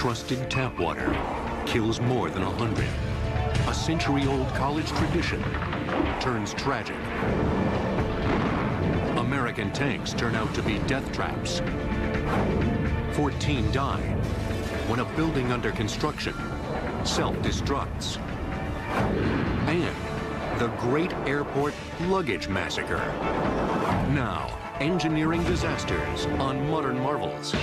Trusted tap water kills more than 100. A century-old college tradition turns tragic. American tanks turn out to be death traps. 14 die when a building under construction self-destructs. And the Great Airport Luggage Massacre. Now, engineering disasters on Modern Marvels.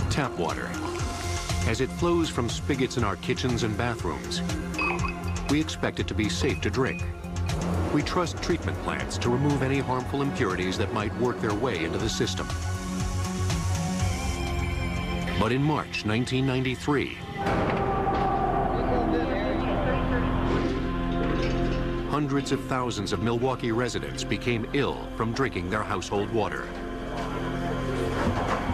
Tap water. As it flows from spigots in our kitchens and bathrooms, we expect it to be safe to drink. We trust treatment plants to remove any harmful impurities that might work their way into the system. But in March 1993, hundreds of thousands of Milwaukee residents became ill from drinking their household water.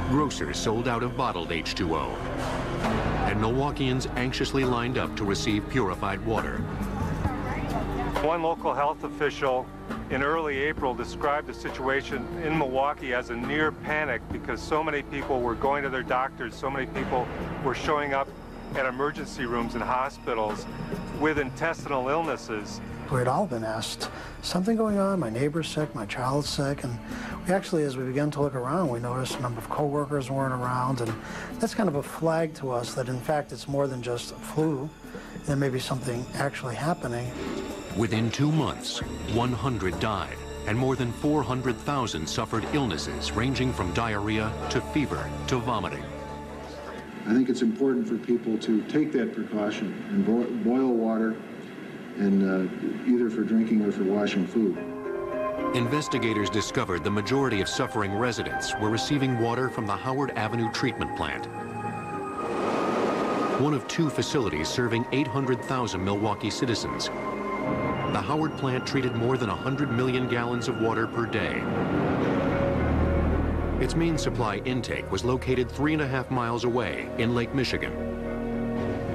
Grocers sold out of bottled H2O, and Milwaukeeans anxiously lined up to receive purified water. One local health official in early April described the situation in Milwaukee as a near panic because so many people were going to their doctors, so many people were showing up at emergency rooms and hospitals with intestinal illnesses. We had all been asked, something going on, my neighbor's sick, my child's sick, and we actually, as we began to look around, we noticed a number of coworkers weren't around, and that's kind of a flag to us that in fact it's more than just a flu, there may be something actually happening. Within 2 months, 100 died, and more than 400,000 suffered illnesses ranging from diarrhea to fever to vomiting. I think it's important for people to take that precaution and boil water, and either for drinking or for washing food. Investigators discovered the majority of suffering residents were receiving water from the Howard Avenue treatment plant, one of 2 facilities serving 800,000 Milwaukee citizens. The Howard plant treated more than 100 million gallons of water per day. Its main supply intake was located 3.5 miles away in Lake Michigan.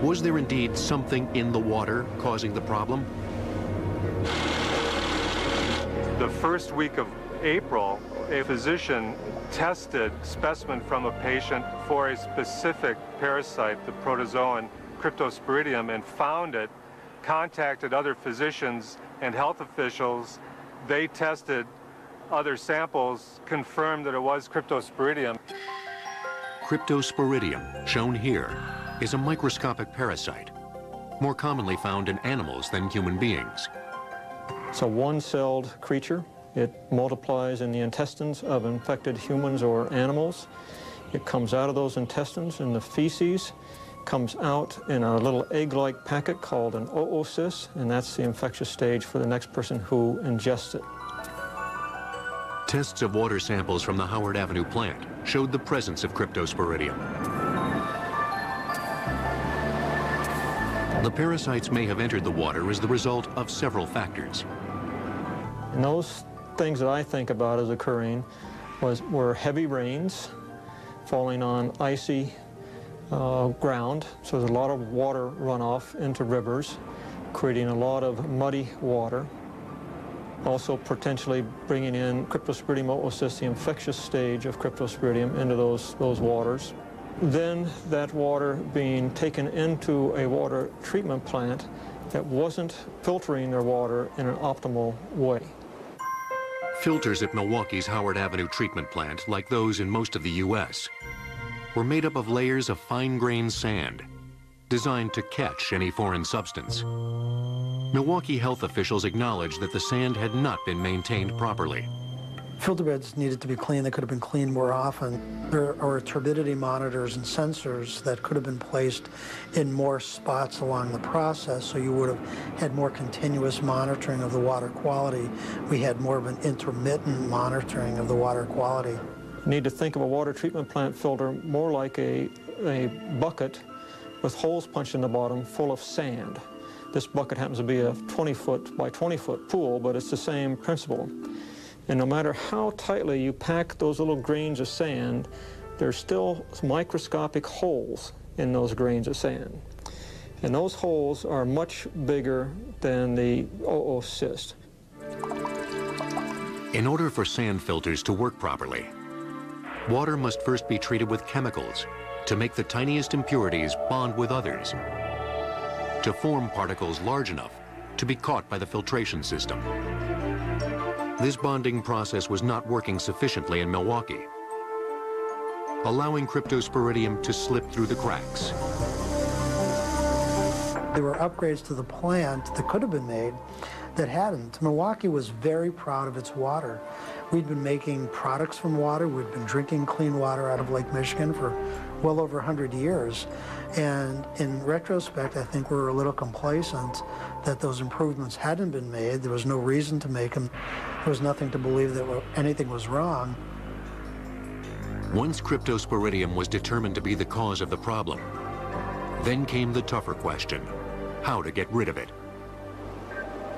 Was there indeed something in the water causing the problem? The first week of April, a physician tested specimen from a patient for a specific parasite, the protozoan Cryptosporidium, and found it, contacted other physicians and health officials. They tested other samples, confirmed that it was Cryptosporidium. Cryptosporidium, shown here, is a microscopic parasite, more commonly found in animals than human beings. It's a one-celled creature. It multiplies in the intestines of infected humans or animals. It comes out of those intestines in the feces, comes out in a little egg-like packet called an oocyst, and that's the infectious stage for the next person who ingests it. Tests of water samples from the Howard Avenue plant showed the presence of Cryptosporidium. The parasites may have entered the water as the result of several factors. And those things that I think about as occurring were heavy rains falling on icy ground, so there's a lot of water runoff into rivers, creating a lot of muddy water. Also potentially bringing in Cryptosporidium oocyst, the infectious stage of Cryptosporidium, into those waters. Then that water being taken into a water treatment plant that wasn't filtering their water in an optimal way. Filters at Milwaukee's Howard Avenue treatment plant, like those in most of the U.S., were made up of layers of fine-grained sand, designed to catch any foreign substance. Milwaukee health officials acknowledged that the sand had not been maintained properly. Filter beds needed to be cleaned. They could have been cleaned more often. There are turbidity monitors and sensors that could have been placed in more spots along the process, so you would have had more continuous monitoring of the water quality. We had more of an intermittent monitoring of the water quality. You need to think of a water treatment plant filter more like a bucket with holes punched in the bottom full of sand. This bucket happens to be a 20-foot by 20-foot pool, but it's the same principle. And no matter how tightly you pack those little grains of sand, there's still microscopic holes in those grains of sand. And those holes are much bigger than the oocyst. In order for sand filters to work properly, water must first be treated with chemicals to make the tiniest impurities bond with others, to form particles large enough to be caught by the filtration system. This bonding process was not working sufficiently in Milwaukee, allowing cryptosporidium to slip through the cracks. There were upgrades to the plant that could have been made that hadn't. Milwaukee was very proud of its water. We'd been making products from water. We'd been drinking clean water out of Lake Michigan for well over 100 years. And in retrospect, I think we were a little complacent that those improvements hadn't been made. There was no reason to make them. There was nothing to believe that anything was wrong. Once cryptosporidium was determined to be the cause of the problem, then came the tougher question: how to get rid of it.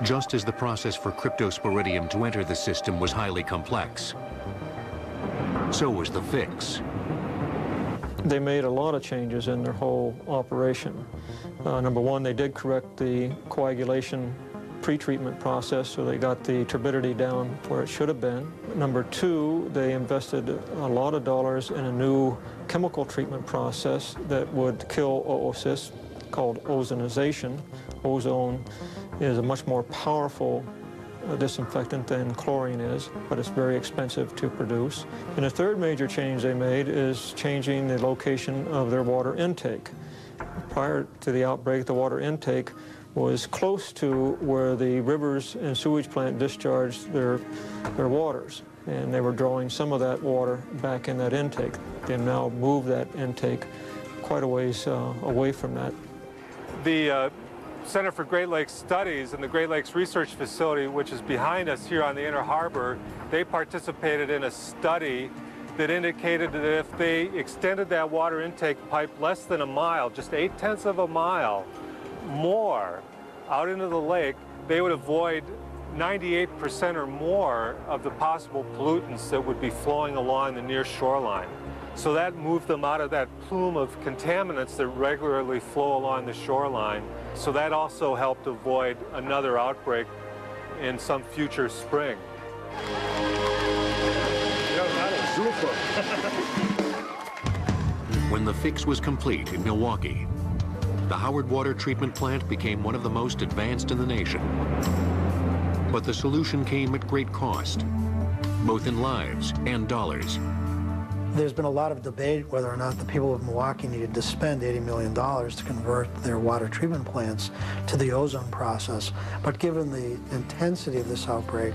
Just as the process for cryptosporidium to enter the system was highly complex, so was the fix. They made a lot of changes in their whole operation. Number one, they did correct the coagulation pre-treatment process, so they got the turbidity down where it should have been. Number two, they invested a lot of dollars in a new chemical treatment process that would kill oocysts, called ozonization. Ozone is a much more powerful disinfectant than chlorine is, but it's very expensive to produce. And the third major change they made is changing the location of their water intake. Prior to the outbreak, the water intake was close to where the rivers and sewage plant discharged their waters, and they were drawing some of that water back in that intake. They've now moved that intake quite a ways away from that. The Center for Great Lakes Studies and the Great Lakes Research Facility, which is behind us here on the Inner Harbor, they participated in a study that indicated that if they extended that water intake pipe less than a mile, just 0.8 of a mile more out into the lake, they would avoid 98% or more of the possible pollutants that would be flowing along the near shoreline. So that moved them out of that plume of contaminants that regularly flow along the shoreline. So that also helped avoid another outbreak in some future spring. When the fix was complete in Milwaukee, the Howard Water Treatment Plant became one of the most advanced in the nation. But the solution came at great cost, both in lives and dollars. There's been a lot of debate whether or not the people of Milwaukee needed to spend $80 million to convert their water treatment plants to the ozone process. But given the intensity of this outbreak,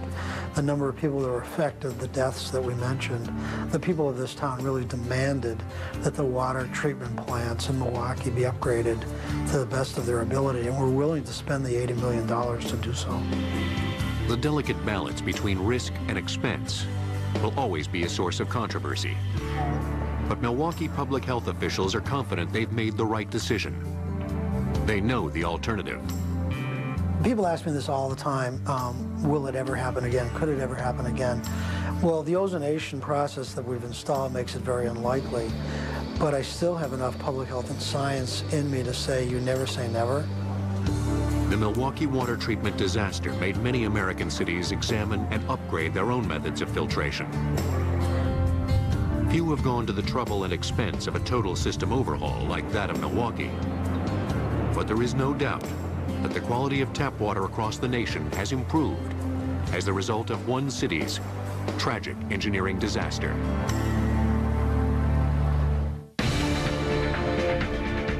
the number of people that were affected, the deaths that we mentioned, the people of this town really demanded that the water treatment plants in Milwaukee be upgraded to the best of their ability, and we're willing to spend the $80 million to do so. The delicate balance between risk and expense will always be a source of controversy. But Milwaukee public health officials are confident they've made the right decision. They know the alternative. People ask me this all the time, will it ever happen again? Could it ever happen again? Well, the ozonation process that we've installed makes it very unlikely, but I still have enough public health and science in me to say you never say never. The Milwaukee water treatment disaster made many American cities examine and upgrade their own methods of filtration. Few have gone to the trouble and expense of a total system overhaul like that of Milwaukee. But there is no doubt that the quality of tap water across the nation has improved as the result of one city's tragic engineering disaster.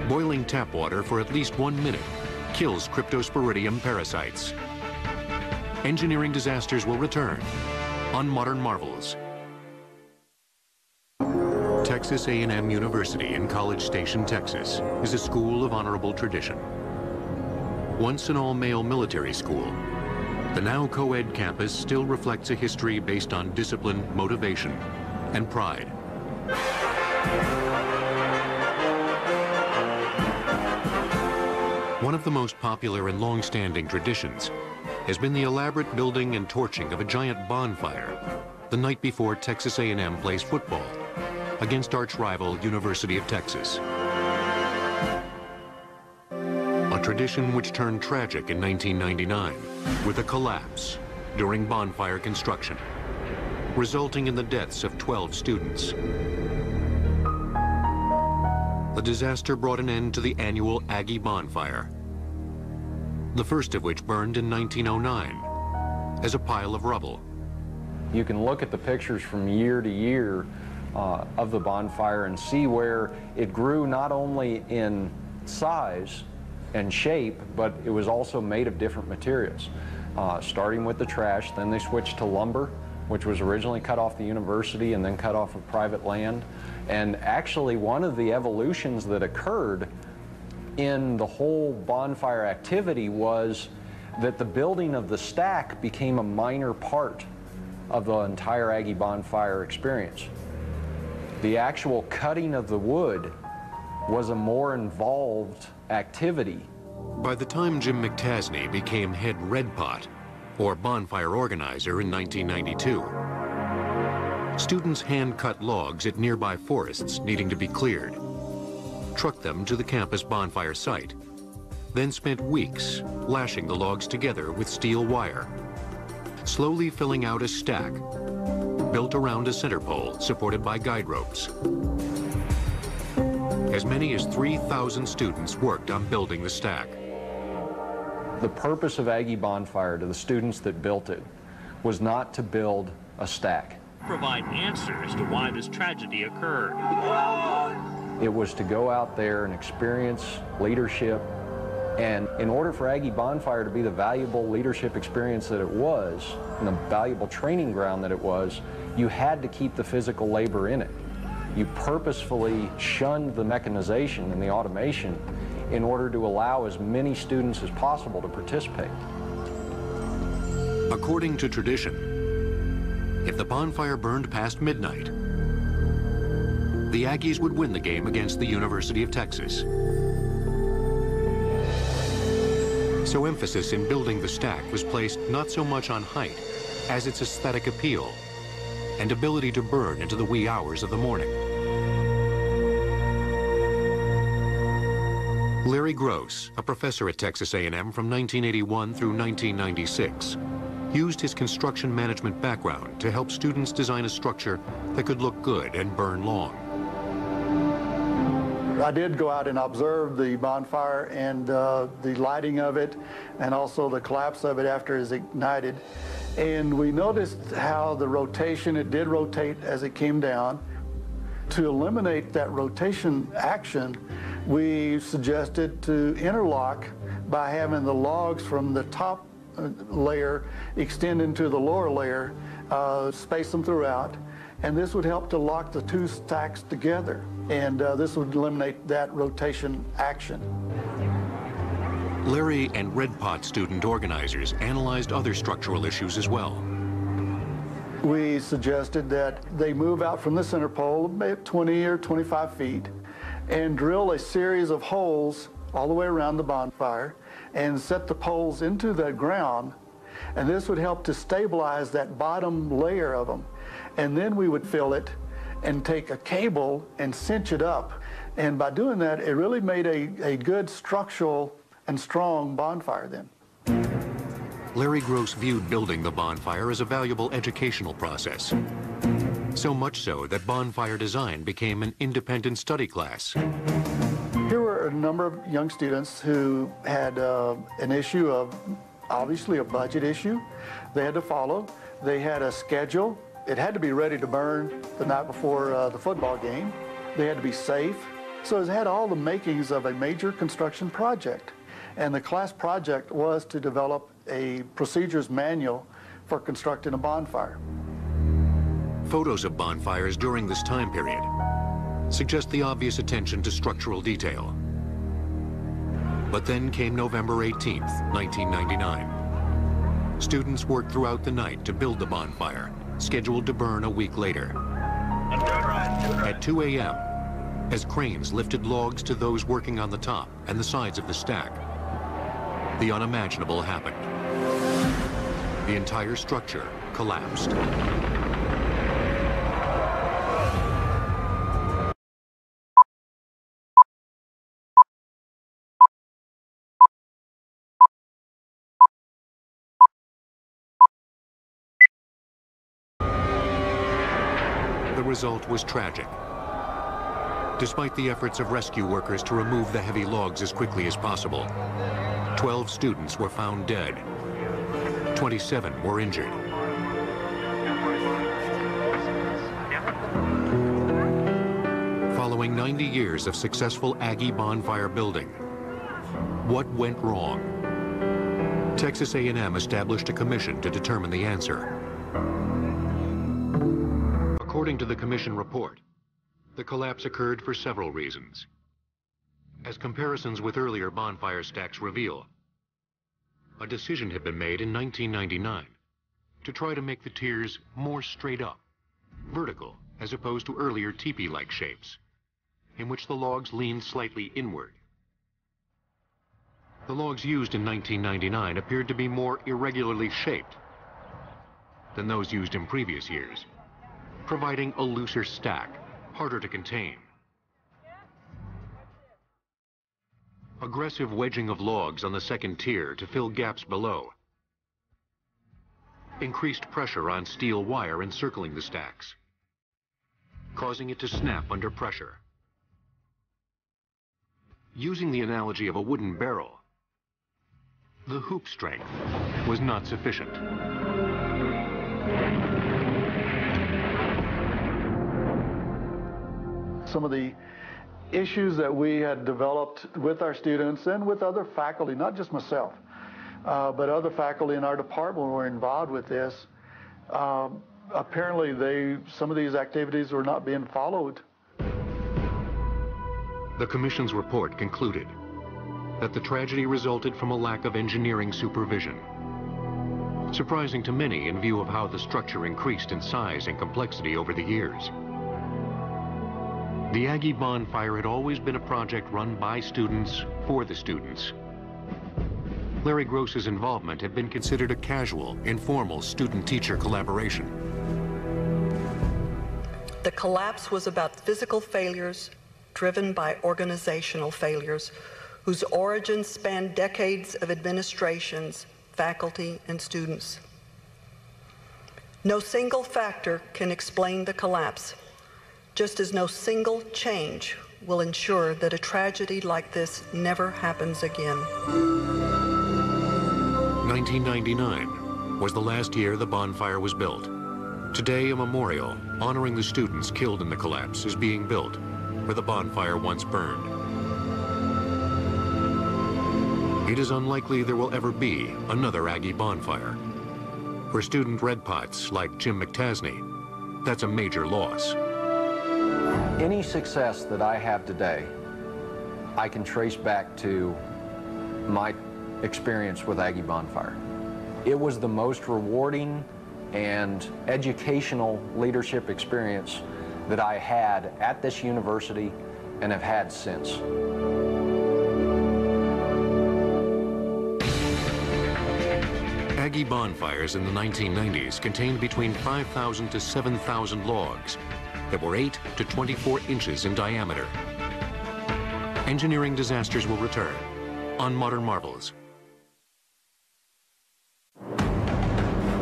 Boiling tap water for at least 1 minute kills cryptosporidium parasites. Engineering disasters will return on Modern Marvels. Texas A&M University in College Station, Texas, is a school of honorable tradition. Once an all-male military school, the now co-ed campus still reflects a history based on discipline, motivation, and pride. One of the most popular and long-standing traditions has been the elaborate building and torching of a giant bonfire the night before Texas A&M plays football. against arch-rival University of Texas. A tradition which turned tragic in 1999 with a collapse during bonfire construction, resulting in the deaths of 12 students. The disaster brought an end to the annual Aggie bonfire, the first of which burned in 1909 as a pile of rubble. You can look at the pictures from year to year of the bonfire and see where it grew not only in size and shape, but it was also made of different materials. Starting with the trash, then they switched to lumber, which was originally cut off the university and then cut off of private land. And actually, one of the evolutions that occurred in the whole bonfire activity was that the building of the stack became a minor part of the entire Aggie bonfire experience. The actual cutting of the wood was a more involved activity. By the time Jim McTasney became head Red Pot, or bonfire organizer, in 1992, students hand-cut logs at nearby forests needing to be cleared, trucked them to the campus bonfire site, then spent weeks lashing the logs together with steel wire, slowly filling out a stack built around a center pole supported by guide ropes. As many as 3,000 students worked on building the stack. The purpose of Aggie Bonfire to the students that built it was not to build a stack. Provide answers to why this tragedy occurred. It was to go out there and experience leadership. And in order for Aggie Bonfire to be the valuable leadership experience that it was, and the valuable training ground that it was, you had to keep the physical labor in it. You purposefully shunned the mechanization and the automation in order to allow as many students as possible to participate. According to tradition, if the bonfire burned past midnight, the Aggies would win the game against the University of Texas. So emphasis in building the stack was placed not so much on height as its aesthetic appeal and ability to burn into the wee hours of the morning. Larry Gross, a professor at Texas A&M from 1981 through 1996, used his construction management background to help students design a structure that could look good and burn long. I did go out and observe the bonfire and the lighting of it, and also the collapse of it after it was ignited. And we noticed how the rotation, it did rotate as it came down. To eliminate that rotation action, we suggested to interlock by having the logs from the top layer extend into the lower layer, space them throughout, and this would help to lock the two stacks together, and this would eliminate that rotation action. Larry and Red Pot student organizers analyzed other structural issues as well. We suggested that they move out from the center pole about 20 or 25 feet and drill a series of holes all the way around the bonfire and set the poles into the ground, and this would help to stabilize that bottom layer of them. And then we would fill it and take a cable and cinch it up. And by doing that, it really made a good structural and strong bonfire then. Larry Gross viewed building the bonfire as a valuable educational process. So much so that bonfire design became an independent study class. Here were a number of young students who had an issue of, obviously, a budget issue they had to follow. They had a schedule. It had to be ready to burn the night before the football game. They had to be safe. So it had all the makings of a major construction project. And the class project was to develop a procedures manual for constructing a bonfire. Photos of bonfires during this time period suggest the obvious attention to structural detail. But then came November 18th, 1999. Students worked throughout the night to build the bonfire, scheduled to burn a week later. At 2 a.m., as cranes lifted logs to those working on the top and the sides of the stack, the unimaginable happened. The entire structure collapsed. The result was tragic. Despite the efforts of rescue workers to remove the heavy logs as quickly as possible, 12 students were found dead. 27 were injured. Following 90 years of successful Aggie bonfire building, what went wrong? Texas A&M established a commission to determine the answer. According to the commission report, the collapse occurred for several reasons. As comparisons with earlier bonfire stacks reveal, a decision had been made in 1999 to try to make the tiers more straight up, vertical, as opposed to earlier teepee-like shapes, in which the logs leaned slightly inward. The logs used in 1999 appeared to be more irregularly shaped than those used in previous years, providing a looser stack, harder to contain. Aggressive wedging of logs on the second tier to fill gaps below increased pressure on steel wire encircling the stacks, causing it to snap under pressure. Using the analogy of a wooden barrel, the hoop strength was not sufficient. Some of the issues that we had developed with our students and with other faculty, not just myself, but other faculty in our department were involved with this. Apparently, some of these activities were not being followed. The commission's report concluded that the tragedy resulted from a lack of engineering supervision. Surprising to many in view of how the structure increased in size and complexity over the years. The Aggie bonfire had always been a project run by students for the students. Larry Gross's involvement had been considered a casual, informal student-teacher collaboration. The collapse was about physical failures driven by organizational failures whose origins spanned decades of administrations, faculty, and students. No single factor can explain the collapse, just as no single change will ensure that a tragedy like this never happens again. 1999 was the last year the bonfire was built. Today, a memorial honoring the students killed in the collapse is being built where the bonfire once burned. It is unlikely there will ever be another Aggie bonfire. For student red pots like Jim McTasney, that's a major loss. Any success that I have today, I can trace back to my experience with Aggie Bonfire. It was the most rewarding and educational leadership experience that I had at this university and have had since. Aggie bonfires in the 1990s contained between 5,000 to 7,000 logs that were 8 to 24 inches in diameter. Engineering disasters will return on Modern Marvels.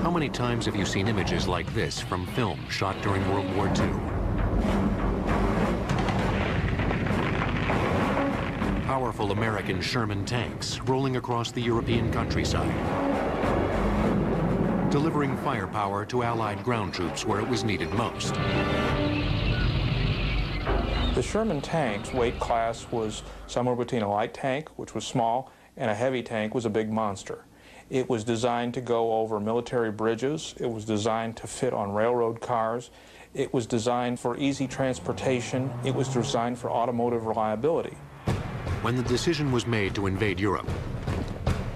How many times have you seen images like this from film shot during World War II? Powerful American Sherman tanks rolling across the European countryside, delivering firepower to Allied ground troops where it was needed most. The Sherman tank's weight class was somewhere between a light tank, which was small, and a heavy tank was a big monster. It was designed to go over military bridges. It was designed to fit on railroad cars. It was designed for easy transportation. It was designed for automotive reliability. When the decision was made to invade Europe,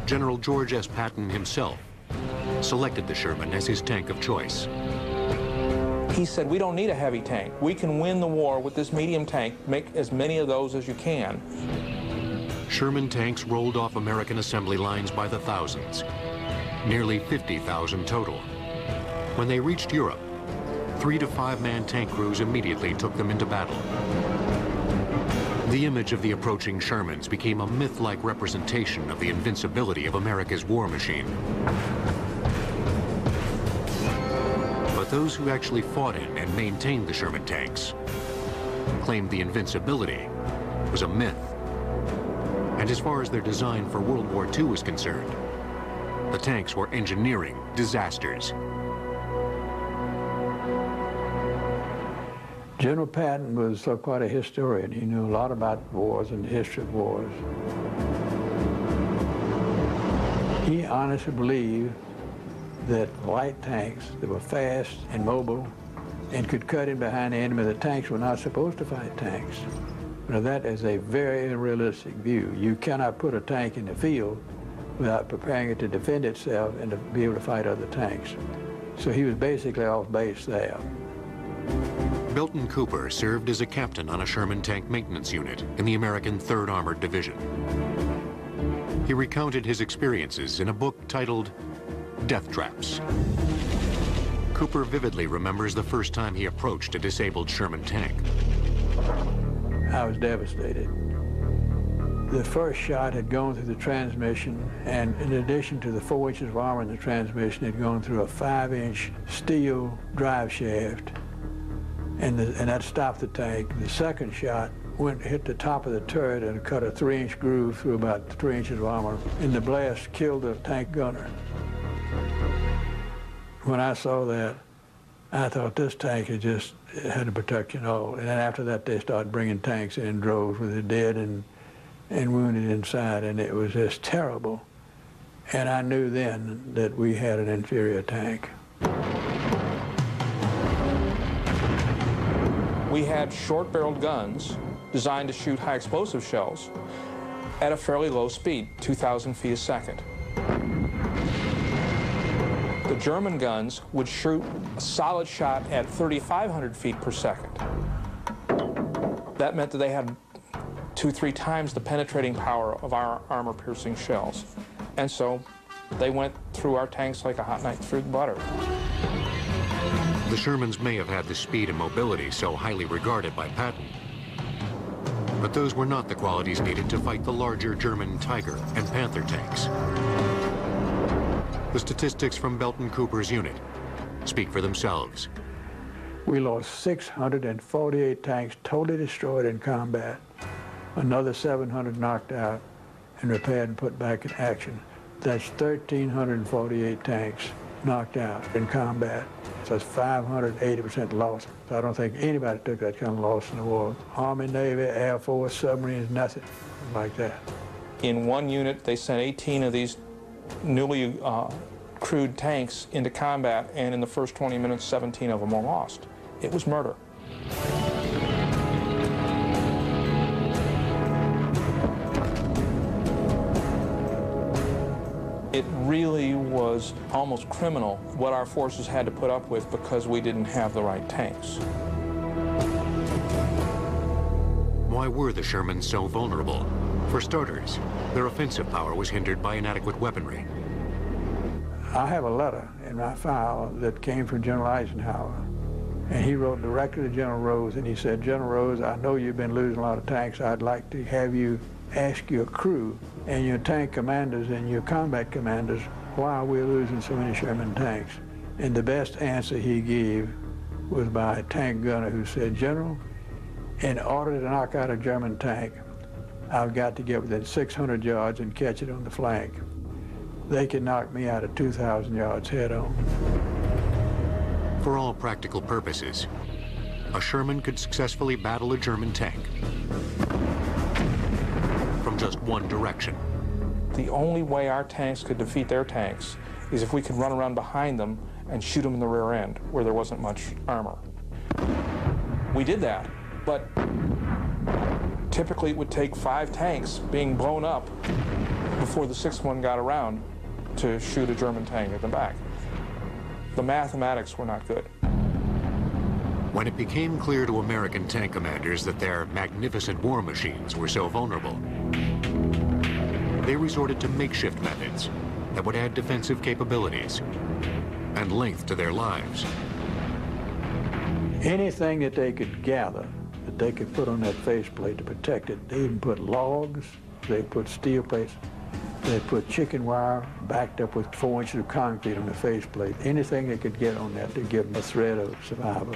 General George S. Patton himself selected the Sherman as his tank of choice. He said, we don't need a heavy tank. We can win the war with this medium tank. Make as many of those as you can. Sherman tanks rolled off American assembly lines by the thousands, nearly 50,000 total. When they reached Europe, 3 to 5 man tank crews immediately took them into battle. The image of the approaching Shermans became a myth-like representation of the invincibility of America's war machine. But those who actually fought in and maintained the Sherman tanks claimed the invincibility was a myth. And as far as their design for World War II was concerned, the tanks were engineering disasters. General Patton was quite a historian. He knew a lot about wars and the history of wars. He honestly believed that light tanks that were fast and mobile and could cut in behind the enemy, the tanks were not supposed to fight tanks. Now that is a very unrealistic view. You cannot put a tank in the field without preparing it to defend itself and to be able to fight other tanks. So he was basically off base there. Belton Cooper served as a captain on a Sherman tank maintenance unit in the American 3rd Armored Division. He recounted his experiences in a book titled Death Traps. Cooper vividly remembers the first time he approached a disabled Sherman tank. I was devastated. The first shot had gone through the transmission, and in addition to the 4 inches of armor in the transmission, it had gone through a 5-inch steel drive shaft, and that stopped the tank. The second shot hit the top of the turret and cut a 3-inch groove through about 3 inches of armor, and the blast killed the tank gunner. When I saw that, I thought this tank had to protect you all. And then after that, they started bringing tanks in droves with the dead and wounded inside, and it was just terrible. And I knew then that we had an inferior tank. We had short-barreled guns designed to shoot high explosive shells at a fairly low speed, 2,000 feet a second. The German guns would shoot a solid shot at 3,500 feet per second. That meant that they had 2-3 times the penetrating power of our armor-piercing shells. And so they went through our tanks like a hot knife through butter. The Shermans may have had the speed and mobility so highly regarded by Patton, but those were not the qualities needed to fight the larger German Tiger and Panther tanks. The statistics from Belton Cooper's unit speak for themselves. We lost 648 tanks totally destroyed in combat, another 700 knocked out and repaired and put back in action. That's 1,348 tanks knocked out in combat. So that's 580% loss. So I don't think anybody took that kind of loss in the war. Army, Navy, Air Force, submarines, nothing like that. In one unit, they sent 18 of these newly crewed tanks into combat, and in the first 20 minutes, 17 of them were lost. It was murder. It really was almost criminal what our forces had to put up with because we didn't have the right tanks. Why were the Shermans so vulnerable? For starters, their offensive power was hindered by inadequate weaponry. I have a letter in my file that came from General Eisenhower, and he wrote directly to General Rose, and he said, General Rose, I know you've been losing a lot of tanks. I'd like to have you ask your crew and your tank commanders and your combat commanders why we're losing so many Sherman tanks. And the best answer he gave was by a tank gunner who said, General, in order to knock out a German tank, I've got to get within 600 yards and catch it on the flank. They can knock me out at 2,000 yards head on. For all practical purposes, a Sherman could successfully battle a German tank from just one direction. The only way our tanks could defeat their tanks is if we could run around behind them and shoot them in the rear end where there wasn't much armor. We did that, but typically it would take 5 tanks being blown up before the 6th one got around to shoot a German tank at the back. The mathematics were not good. When it became clear to American tank commanders that their magnificent war machines were so vulnerable, they resorted to makeshift methods that would add defensive capabilities and length to their lives. Anything that they could gather, that they could put on that faceplate to protect it, they even put logs, they put steel plates. They put chicken wire backed up with 4 inches of concrete on the faceplate. Anything they could get on that to give them a thread of survival.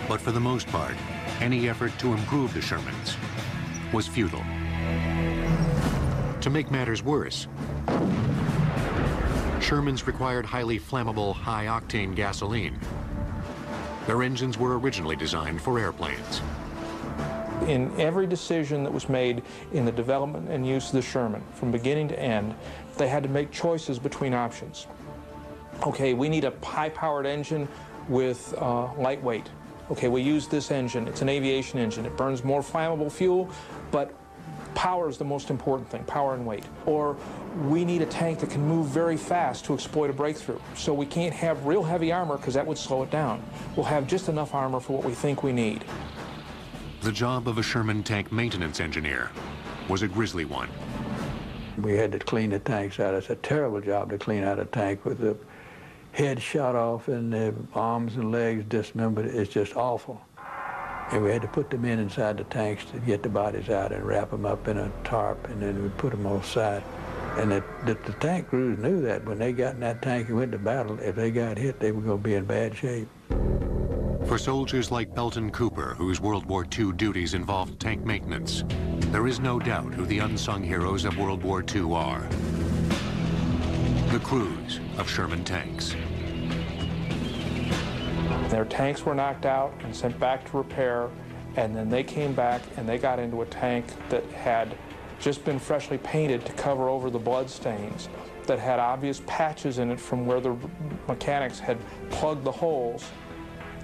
But for the most part, any effort to improve the Shermans was futile. To make matters worse, Shermans required highly flammable, high-octane gasoline. Their engines were originally designed for airplanes. In every decision that was made in the development and use of the Sherman, from beginning to end, they had to make choices between options. Okay, we need a high-powered engine with lightweight. Okay, we use this engine. It's an aviation engine. It burns more flammable fuel, but power is the most important thing, power and weight. Or we need a tank that can move very fast to exploit a breakthrough. So we can't have real heavy armor because that would slow it down. We'll have just enough armor for what we think we need. The job of a Sherman tank maintenance engineer was a grisly one. We had to clean the tanks out. It's a terrible job to clean out a tank with the head shot off and the arms and legs dismembered. It's just awful. And we had to put the men inside the tanks to get the bodies out and wrap them up in a tarp, and then we put them on the side. And the tank crews knew that when they got in that tank and went to battle, if they got hit, they were going to be in bad shape. For soldiers like Belton Cooper, whose World War II duties involved tank maintenance, there is no doubt who the unsung heroes of World War II are. The crews of Sherman tanks. Their tanks were knocked out and sent back to repair, and then they came back and they got into a tank that had just been freshly painted to cover over the blood stains, that had obvious patches in it from where the mechanics had plugged the holes.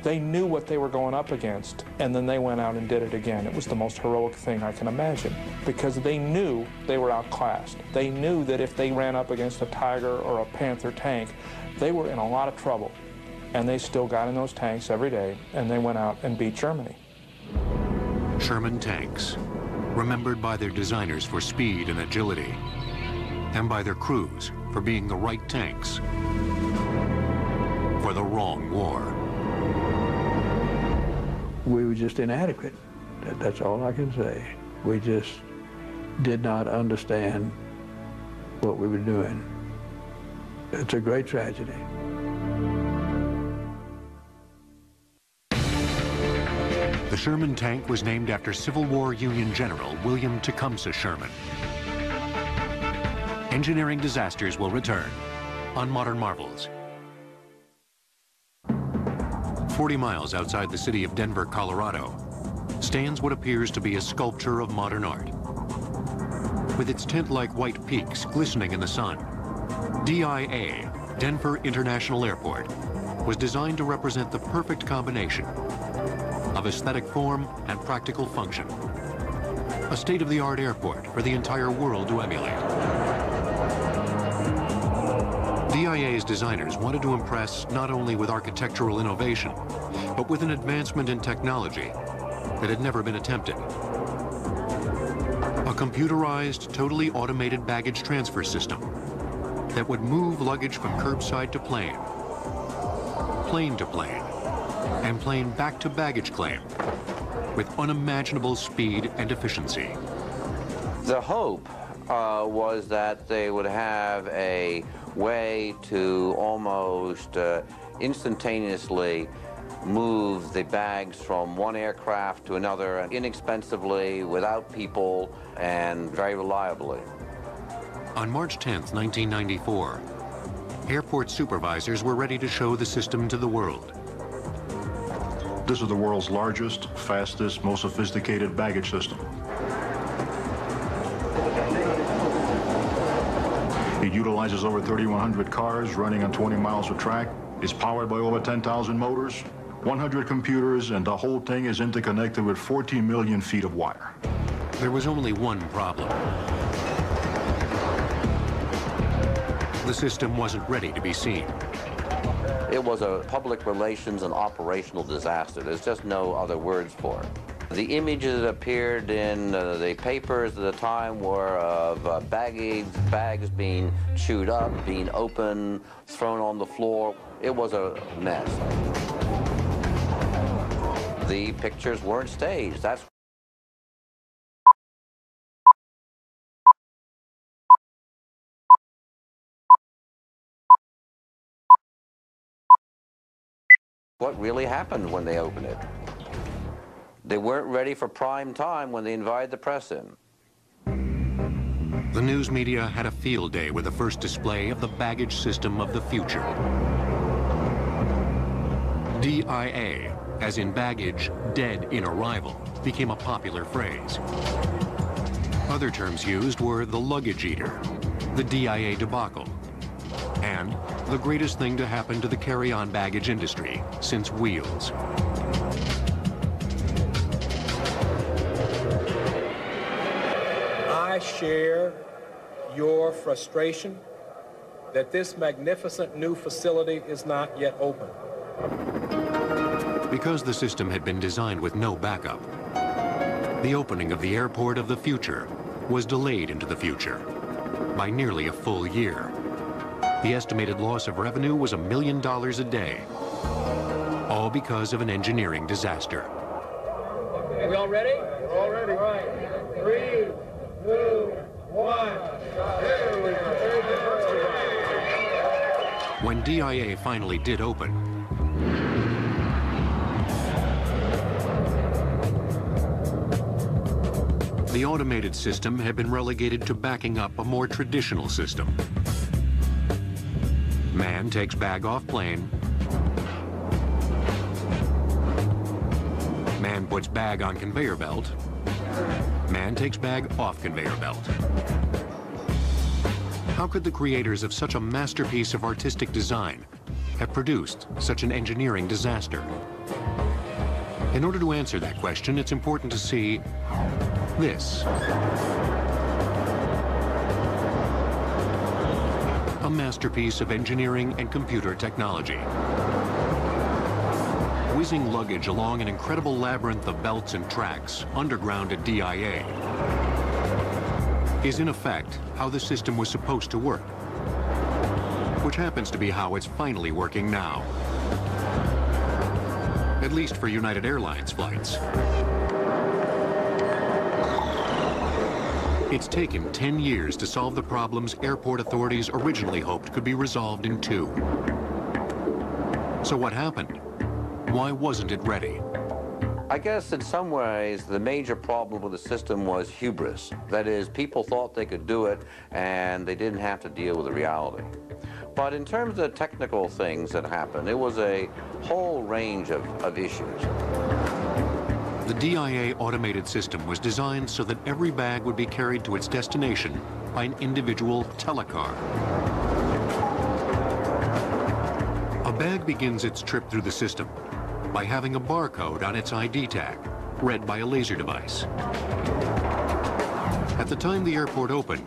They knew what they were going up against, and then they went out and did it again. It was the most heroic thing I can imagine, because they knew they were outclassed. They knew that if they ran up against a Tiger or a Panther tank, they were in a lot of trouble. And they still got in those tanks every day, and they went out and beat Germany. Sherman tanks, remembered by their designers for speed and agility, and by their crews for being the right tanks for the wrong war. We were just inadequate. That's all I can say. We just did not understand what we were doing. It's a great tragedy. The Sherman tank was named after Civil War Union General William Tecumseh Sherman. Engineering disasters will return on Modern Marvels. 40 miles outside the city of Denver, Colorado, stands what appears to be a sculpture of modern art. With its tent-like white peaks glistening in the sun, DIA, Denver International Airport, was designed to represent the perfect combination of aesthetic form and practical function. A state-of-the-art airport for the entire world to emulate. DIA's designers wanted to impress not only with architectural innovation, but with an advancement in technology that had never been attempted. A computerized, totally automated baggage transfer system that would move luggage from curbside to plane to plane, and plane back to baggage claim with unimaginable speed and efficiency. The hope was that they would have a way to almost instantaneously move the bags from one aircraft to another inexpensively, without people, and very reliably. On March 10th, 1994, airport supervisors were ready to show the system to the world. This is the world's largest, fastest, most sophisticated baggage system. It utilizes over 3,100 cars running on 20 miles of track. It's powered by over 10,000 motors, 100 computers, and the whole thing is interconnected with 14 million feet of wire. There was only one problem. The system wasn't ready to be seen. It was a public relations and operational disaster. There's just no other words for it. The images that appeared in the papers at the time were of bags being chewed up, being open, thrown on the floor. It was a mess. The pictures weren't staged. That's what really happened when they opened it. They weren't ready for prime time when they invited the press in. The news media had a field day with the first display of the baggage system of the future. DIA, as in baggage, dead in arrival, became a popular phrase. Other terms used were the luggage eater, the DIA debacle, and the greatest thing to happen to the carry-on baggage industry since wheels. I share your frustration that this magnificent new facility is not yet open. Because the system had been designed with no backup, the opening of the airport of the future was delayed into the future by nearly a full year. The estimated loss of revenue was $1 million a day, all because of an engineering disaster. Are we all ready? We're all ready. All right. 3, 2, 1. There we go. When DIA finally did open, the automated system had been relegated to backing up a more traditional system. Man takes bag off plane. Man puts bag on conveyor belt. Man takes bag off conveyor belt. How could the creators of such a masterpiece of artistic design have produced such an engineering disaster? In order to answer that question, it's important to see this. A masterpiece of engineering and computer technology. Whizzing luggage along an incredible labyrinth of belts and tracks underground at DIA is in effect how the system was supposed to work, which happens to be how it's finally working now. At least for United Airlines flights. It's taken 10 years to solve the problems airport authorities originally hoped could be resolved in 2. So what happened? Why wasn't it ready? I guess in some ways the major problem with the system was hubris. That is, people thought they could do it and they didn't have to deal with the reality. But in terms of the technical things that happened, it was a whole range of issues. The DIA automated system was designed so that every bag would be carried to its destination by an individual telecar. A bag begins its trip through the system by having a barcode on its ID tag, read by a laser device. At the time the airport opened,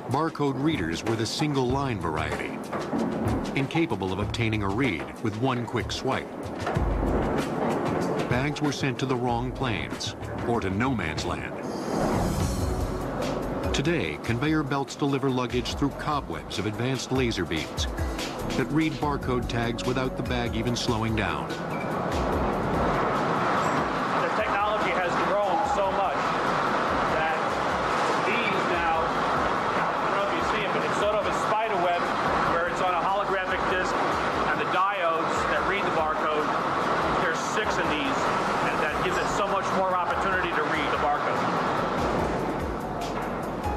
barcode readers were the single-line variety, incapable of obtaining a read with one quick swipe. Bags were sent to the wrong planes or to no man's land. Today, conveyor belts deliver luggage through cobwebs of advanced laser beams that read barcode tags without the bag even slowing down. The technology has grown so much that these now, I don't know if you see them, but it's sort of a spider web where it's on a holographic disc, and the diodes that read the barcode, there's 6 of these, and that gives it so much more opportunity to read the barcode.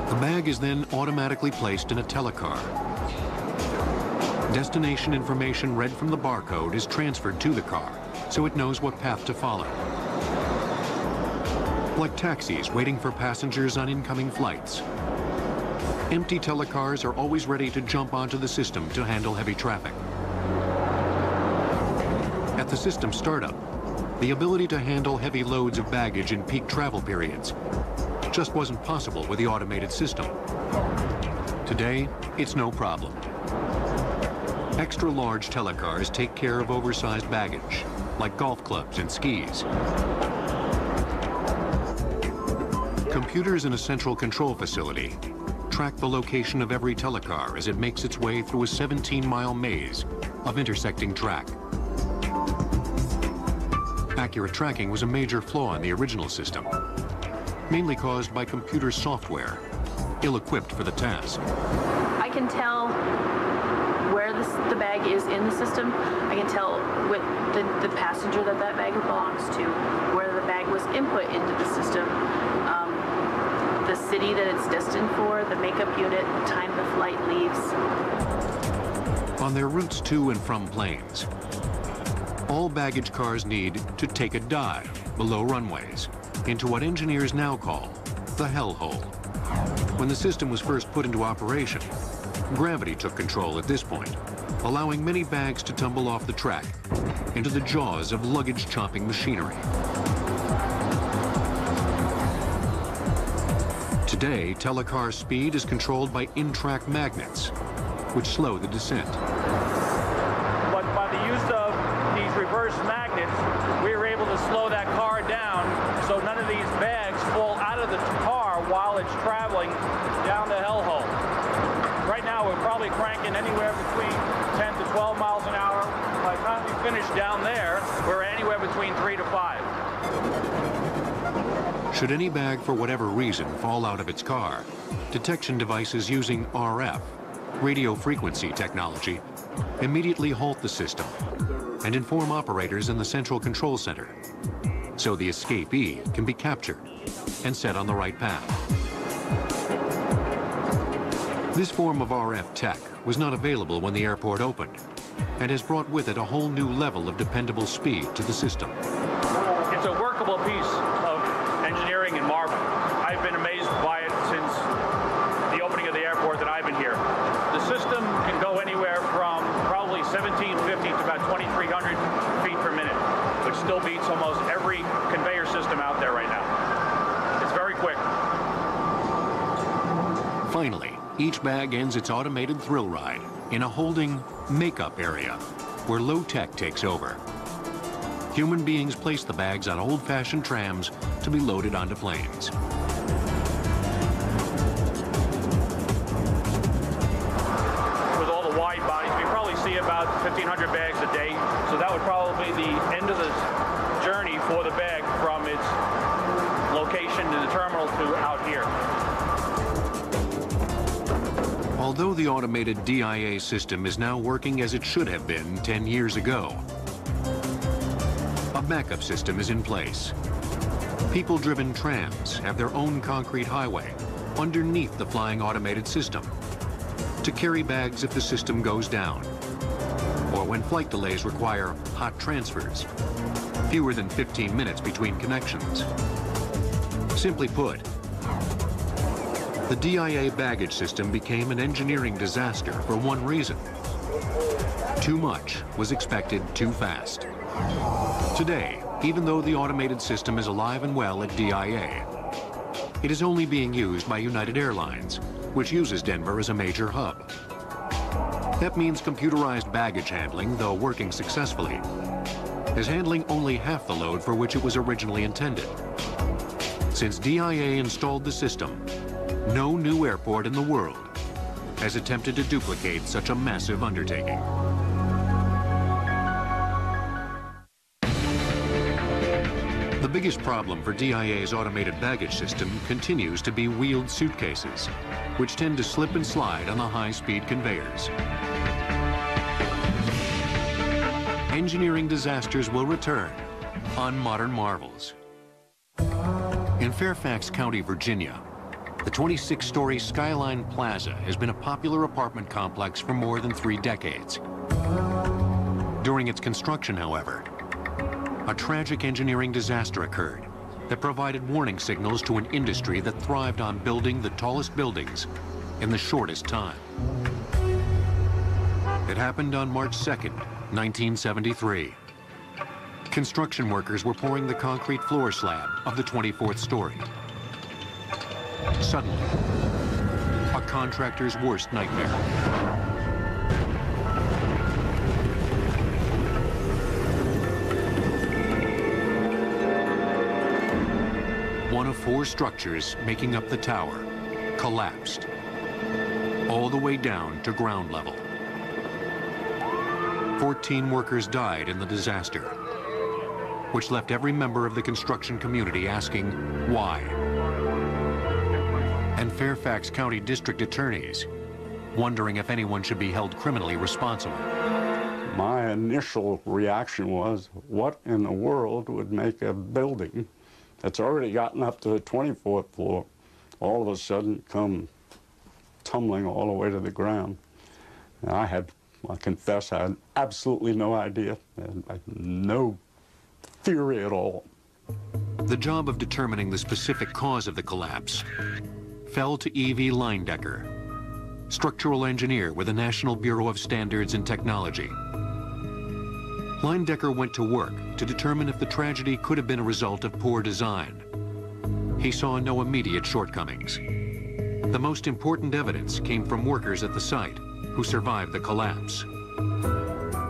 The bag is then automatically placed in a telecar. Destination information read from the barcode is transferred to the car, so it knows what path to follow. Like taxis waiting for passengers on incoming flights, empty telecars are always ready to jump onto the system to handle heavy traffic. At the system startup, the ability to handle heavy loads of baggage in peak travel periods just wasn't possible with the automated system. Today, it's no problem. Extra-large telecars take care of oversized baggage, like golf clubs and skis. Computers in a central control facility track the location of every telecar as it makes its way through a 17-mile maze of intersecting track. Accurate tracking was a major flaw in the original system, mainly caused by computer software, ill-equipped for the task. I can tell where the bag is in the system. I can tell with the passenger that bag belongs to, where the bag was input into the system, the city that it's destined for, the makeup unit, the time the flight leaves. On their routes to and from planes, all baggage cars need to take a dive below runways into what engineers now call the hellhole. When the system was first put into operation, gravity took control at this point, allowing many bags to tumble off the track into the jaws of luggage-chopping machinery. Today, telecar speed is controlled by in-track magnets, which slow the descent. But by the use of these reverse magnets, we were able to slow that car down so none of these bags fall out of the car while it's traveling down the hellhole. Right now, we're probably cranking anywhere between 10 to 12 miles an hour. By the time we finish down there, we're anywhere between 3 to 5. Should any bag, for whatever reason, fall out of its car, detection devices using RF, radio frequency technology, immediately halt the system and inform operators in the central control center, so the escapee can be captured and set on the right path. This form of RF tech was not available when the airport opened and has brought with it a whole new level of dependable speed to the system. It's a workable piece of engineering and marvel. I've been amazed by it since the opening of the airport that I've been here. The system can go anywhere from probably 1750 to about 2,300 feet per minute, which still beats almost every conveyor system out there right now. It's very quick. Finally, each bag ends its automated thrill ride in a holding makeup area where low tech takes over. Human beings place the bags on old-fashioned trams to be loaded onto planes. With all the wide bodies, we probably see about 1,500 bags a day, so that would probably be the end of the journey for the bag from its location in the terminal to out here. Although the automated DIA system is now working as it should have been 10 years ago, a backup system is in place. People-driven trams have their own concrete highway underneath the flying automated system to carry bags if the system goes down, or when flight delays require hot transfers, fewer than 15 minutes between connections. Simply put, the DIA baggage system became an engineering disaster for one reason. Too much was expected too fast. Today, even though the automated system is alive and well at DIA, it is only being used by United Airlines, which uses Denver as a major hub. That means computerized baggage handling, though working successfully, is handling only half the load for which it was originally intended. Since DIA installed the system, no new airport in the world has attempted to duplicate such a massive undertaking. The biggest problem for DIA's automated baggage system continues to be wheeled suitcases, which tend to slip and slide on the high-speed conveyors. Engineering disasters will return on Modern Marvels. In Fairfax County, Virginia, the 26-story Skyline Plaza has been a popular apartment complex for more than 3 decades. During its construction, however, a tragic engineering disaster occurred that provided warning signals to an industry that thrived on building the tallest buildings in the shortest time. It happened on March 2nd, 1973. Construction workers were pouring the concrete floor slab of the 24th story. Suddenly, a contractor's worst nightmare. One of 4 structures making up the tower collapsed, all the way down to ground level. 14 workers died in the disaster, which left every member of the construction community asking why. And Fairfax County District attorneys wondering if anyone should be held criminally responsible. My initial reaction was, what in the world would make a building that's already gotten up to the 24th floor all of a sudden come tumbling all the way to the ground? And I confess, I had absolutely no idea, and I had no theory at all. The job of determining the specific cause of the collapse fell to E.V. Leindecker, structural engineer with the National Bureau of Standards and Technology. Leindecker went to work to determine if the tragedy could have been a result of poor design. He saw no immediate shortcomings. The most important evidence came from workers at the site who survived the collapse.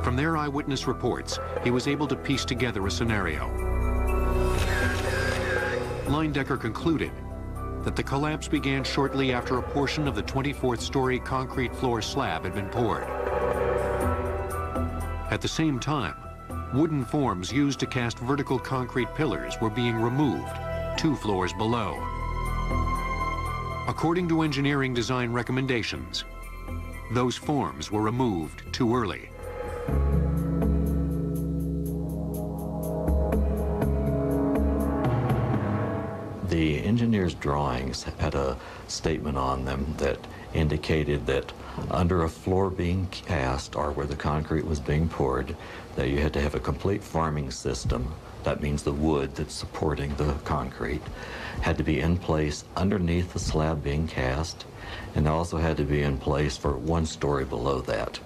From their eyewitness reports, he was able to piece together a scenario. Leindecker concluded that the collapse began shortly after a portion of the 24th-story concrete floor slab had been poured. At the same time, wooden forms used to cast vertical concrete pillars were being removed 2 floors below. According to engineering design recommendations, those forms were removed too early. The engineer's drawings had a statement on them that indicated that under a floor being cast, or where the concrete was being poured, that you had to have a complete farming system. That means the wood that's supporting the concrete had to be in place underneath the slab being cast, and also had to be in place for 1 story below that.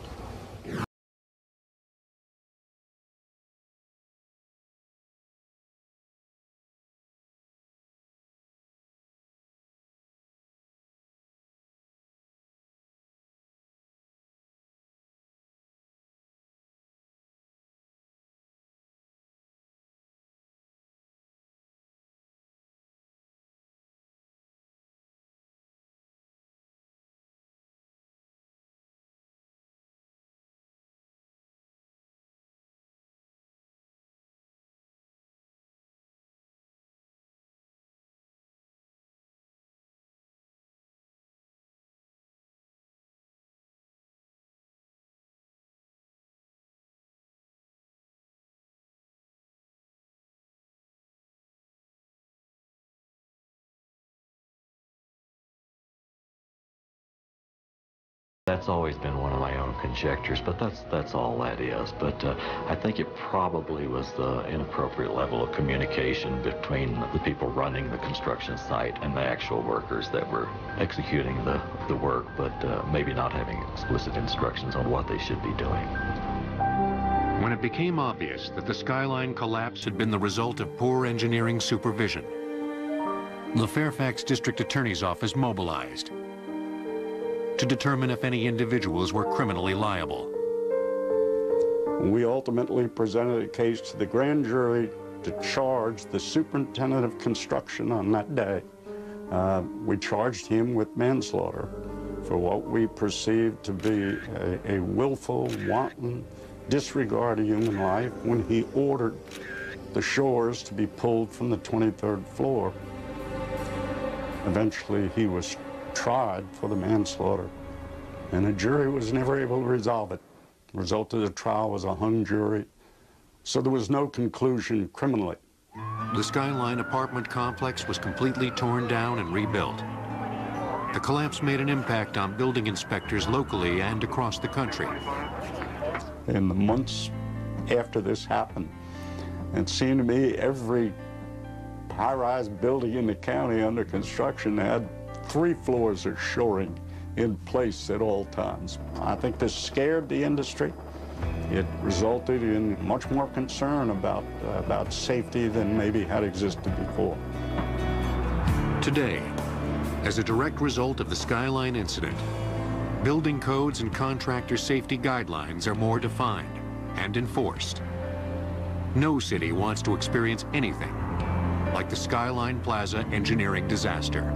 That's always been one of my own conjectures, but that's all that is. But I think it probably was the inappropriate level of communication between the people running the construction site and the actual workers that were executing the work, but maybe not having explicit instructions on what they should be doing. When it became obvious that the skyline collapse had been the result of poor engineering supervision, the Fairfax District Attorney's Office mobilized to determine if any individuals were criminally liable. We ultimately presented a case to the grand jury to charge the superintendent of construction on that day. We charged him with manslaughter for what we perceived to be a willful, wanton disregard of human life when he ordered the shores to be pulled from the 23rd floor. Eventually, he was tried for the manslaughter, and a jury was never able to resolve it. The result of the trial was a hung jury, so there was no conclusion criminally. The Skyline apartment complex was completely torn down and rebuilt. The collapse made an impact on building inspectors locally and across the country. In the months after this happened, it seemed to me every high-rise building in the county under construction had 3 floors of shoring in place at all times. I think this scared the industry. It resulted in much more concern about safety than maybe had existed before. Today, as a direct result of the Skyline incident, building codes and contractor safety guidelines are more defined and enforced. No city wants to experience anything like the Skyline Plaza engineering disaster.